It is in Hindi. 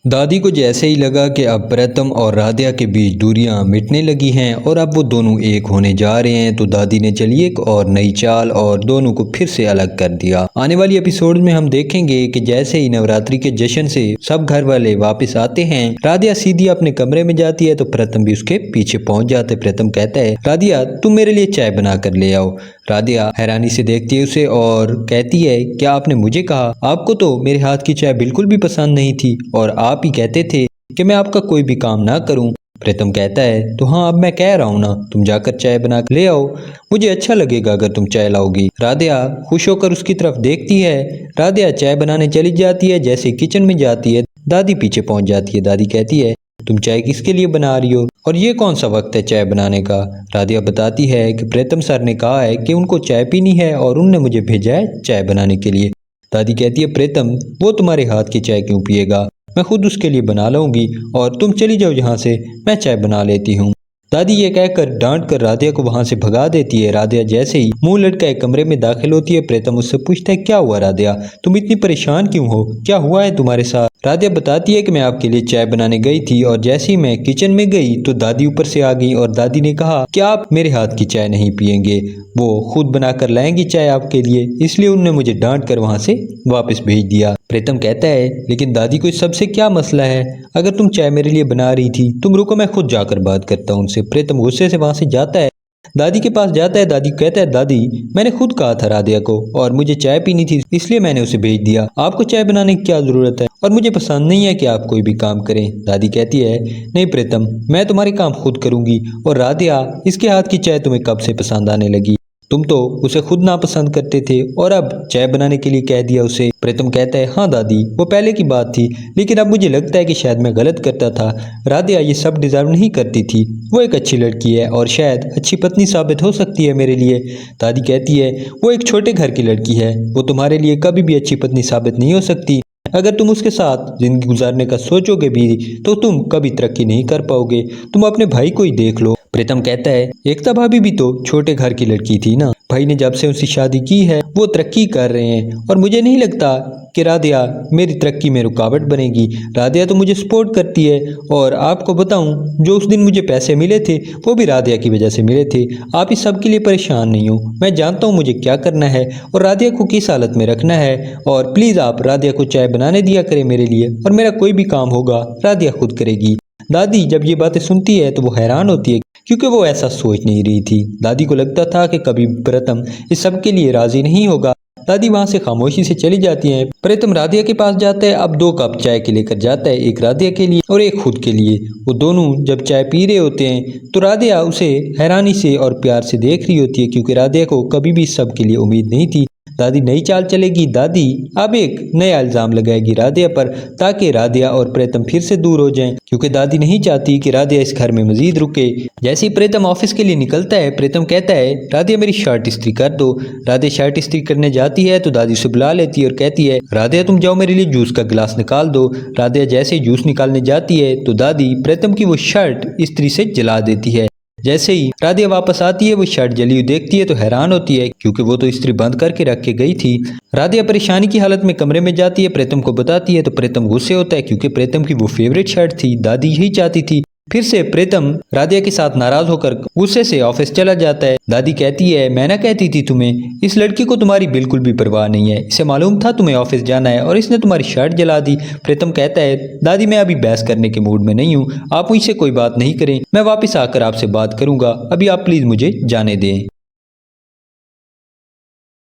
दादी को जैसे ही लगा कि अब प्रीतम और राधिया के बीच दूरियां मिटने लगी हैं और अब वो दोनों एक होने जा रहे हैं, तो दादी ने चली एक और नई चाल और दोनों को फिर से अलग कर दिया। आने वाली एपिसोड में हम देखेंगे कि जैसे ही नवरात्रि के जश्न से सब घर वाले वापस आते हैं, राधिया सीधी अपने कमरे में जाती है तो प्रीतम भी उसके पीछे पहुंच जाते। प्रीतम कहता है, राधिया तुम मेरे लिए चाय बना कर ले आओ। राधिया हैरानी से देखती है उसे और कहती है, क्या आपने मुझे कहा? आपको तो मेरे हाथ की चाय बिल्कुल भी पसंद नहीं थी और आप ही कहते थे कि मैं आपका कोई भी काम ना करूं। प्रीतम कहता है, तो हाँ, अब मैं कह रहा हूं ना, तुम जाकर चाय बना ले आओ, मुझे अच्छा लगेगा अगर तुम चाय लाओगी। राधिया खुश होकर उसकी तरफ देखती है। राधिया चाय बनाने चली जाती है। जैसे किचन में जाती है, दादी पीछे पहुंच जाती है। दादी कहती है, तुम चाय किसके लिए बना रही हो और ये कौन सा वक्त है चाय बनाने का? राधिया बताती है कि प्रीतम सर ने कहा है कि उनको चाय पीनी है और उनने मुझे भेजा है चाय बनाने के लिए। दादी कहती है, प्रीतम वो तुम्हारे हाथ की चाय क्यों पिएगा, मैं खुद उसके लिए बना लाऊंगी और तुम चली जाओ यहाँ से, मैं चाय बना लेती हूँ। दादी ये कहकर डांट कर राधिया को वहां से भगा देती है। राधिया जैसे ही मुंह लटकाए कमरे में दाखिल होती है, प्रीतम उससे पूछता है, क्या हुआ राधिया, तुम इतनी परेशान क्यों हो, क्या हुआ है तुम्हारे साथ? राधिया बताती है कि मैं आपके लिए चाय बनाने गई थी और जैसे ही मैं किचन में गई तो दादी ऊपर से आ गई और दादी ने कहा कि आप मेरे हाथ की चाय नहीं पियेंगे, वो खुद बनाकर लाएंगी चाय आपके लिए, इसलिए उन्होंने मुझे डांट कर वहां से वापस भेज दिया। प्रीतम कहता है, लेकिन दादी को इस सबसे क्या मसला है, अगर तुम चाय मेरे लिए बना रही थी, तुम रुको मैं खुद जाकर बात करता हूँ उनसे। प्रीतम गुस्से से वहां से जाता है, दादी के पास जाता है। दादी कहता है, दादी मैंने खुद कहा था राधिया को और मुझे चाय पीनी थी इसलिए मैंने उसे भेज दिया, आपको चाय बनाने की क्या जरूरत है और मुझे पसंद नहीं है कि आप कोई भी काम करें। दादी कहती है, नहीं प्रीतम, मैं तुम्हारे काम खुद करूंगी और राधिया इसके हाथ की चाय तुम्हें कब से पसंद आने लगी, तुम तो उसे खुद नापसंद करते थे और अब चाय बनाने के लिए कह दिया उसे। प्रीतम कहता है, हाँ दादी वो पहले की बात थी, लेकिन अब मुझे लगता है कि शायद मैं गलत करता था, राधिया ये सब डिजर्व नहीं करती थी, वो एक अच्छी लड़की है और शायद अच्छी पत्नी साबित हो सकती है मेरे लिए। दादी कहती है, वो एक छोटे घर की लड़की है, वो तुम्हारे लिए कभी भी अच्छी पत्नी साबित नहीं हो सकती, अगर तुम उसके साथ जिंदगी गुजारने का सोचोगे भी तो तुम कभी तरक्की नहीं कर पाओगे, तुम अपने भाई को ही देख लो। प्रीतम कहता है, एकता भाभी भी तो छोटे घर की लड़की थी ना, भाई ने जब से उनसे शादी की है वो तरक्की कर रहे हैं और मुझे नहीं लगता कि राधिया मेरी तरक्की में रुकावट बनेगी। राधिया तो मुझे सपोर्ट करती है और आपको बताऊं, जो उस दिन मुझे पैसे मिले थे वो भी राधिया की वजह से मिले थे। आप इस सब के लिए परेशान नहीं हो, मैं जानता हूं मुझे क्या करना है और राधिया को किस हालत में रखना है, और प्लीज़ आप राधिया को चाय बनाने दिया करें मेरे लिए, और मेरा कोई भी काम होगा राधिया खुद करेगी। दादी जब ये बातें सुनती है तो वो हैरान होती है क्योंकि वो ऐसा सोच नहीं रही थी। दादी को लगता था कि कभी प्रीतम इस सब के लिए राजी नहीं होगा। दादी वहां से खामोशी से चली जाती है। प्रीतम राधिया के पास जाता है, अब 2 कप चाय के लेकर जाता है, एक राधिया के लिए और एक खुद के लिए। वो दोनों जब चाय पी रहे होते हैं तो राधिया उसे हैरानी से और प्यार से देख रही होती है क्योंकि राधिया को कभी भी इस सब के लिए उम्मीद नहीं थी। दादी नई चाल चलेगी। दादी अब एक नया इल्जाम लगाएगी राधिया पर ताकि राधिया और प्रीतम फिर से दूर हो जाएं, क्योंकि दादी नहीं चाहती कि राधिया इस घर में मजीद रुके। जैसे ही प्रीतम ऑफिस के लिए निकलता है, प्रीतम कहता है, राधिया मेरी शर्ट इस्त्री कर दो। राधिया शर्ट इस्त्री करने जाती है तो दादी उसे बुला लेती है और कहती है, राधिया तुम जाओ मेरे लिए जूस का गिलास निकाल दो। राधिया जैसे ही जूस निकालने जाती है तो दादी प्रीतम की वो शर्ट इस्त्री से जला देती है। जैसे ही राधिया वापस आती है, वो शर्ट जली हुई देखती है तो हैरान होती है क्योंकि वो तो इस्त्री बंद करके रख के गई थी। राधिया परेशानी की हालत में कमरे में जाती है, प्रीतम को बताती है तो प्रीतम गुस्से होता है क्योंकि प्रीतम की वो फेवरेट शर्ट थी, दादी यही चाहती थी। फिर से प्रीतम राधिया के साथ नाराज होकर गुस्से से ऑफिस चला जाता है। दादी कहती है, मैं ना कहती थी तुम्हें, इस लड़की को तुम्हारी बिल्कुल भी परवाह नहीं है, इसे मालूम था तुम्हें ऑफिस जाना है और इसने तुम्हारी शर्ट जला दी। प्रीतम कहता है, दादी मैं अभी बहस करने के मूड में नहीं हूँ, आप मुझसे कोई बात नहीं करें, मैं वापस आकर आपसे बात करूंगा, अभी आप प्लीज मुझे जाने दें।